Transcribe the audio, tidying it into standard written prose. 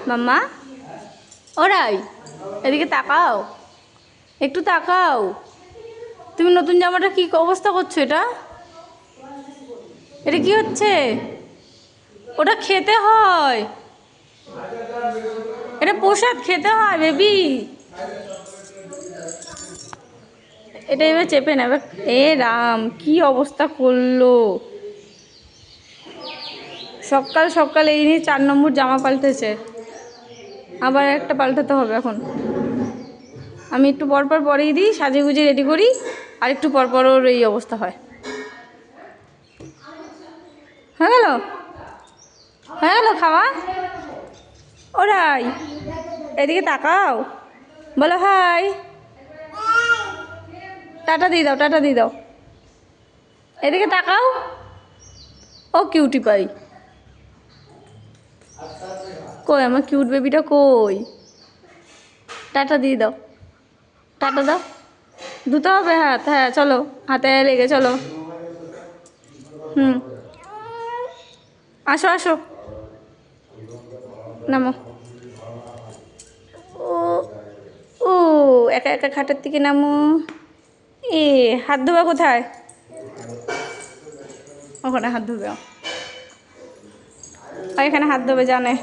মাম্মা ওরাই এদিকে তাকাও, একটু তাকাও। তুমি নতুন জামাটা কি অবস্থা করছো? এটা এটা কি হচ্ছে? ওটা খেতে হয়, এটা প্রসাদ খেতে হয় বেবি। এটা এবার চেপে নেবে। এ রাম, কি অবস্থা করলো! সকাল সকাল এই নিয়ে 4 নম্বর জামা পাল্টেছে, আবার একটা পাল্টাতে হবে এখন। আমি একটু পরপর পরেই দিই, সাজে গুজে রেডি করি, আর একটু পরপর ওর এই অবস্থা হয়। হয়ে গেল, হয়ে গেল খাওয়া। ওরাই এদিকে তাকাও, বলো হাই, টাটা দিয়ে দাও, টাটা দিয়ে দাও। এদিকে তাকাও, ও কিউটি পাই। কই আমার কিউট বেবিটা কই? টাটা দিয়ে দাও, টাটা দাও। ধুতে হবে হাত, হ্যাঁ চলো, হাতে লেগে চলো। হুম, আসো আসো, নামো। ও ও একা একা খাটের থেকে নামো। এ হাত ধোবা কোথায়? ওখানে হাত ধোবে, এখানে হাত ধোবে জানে।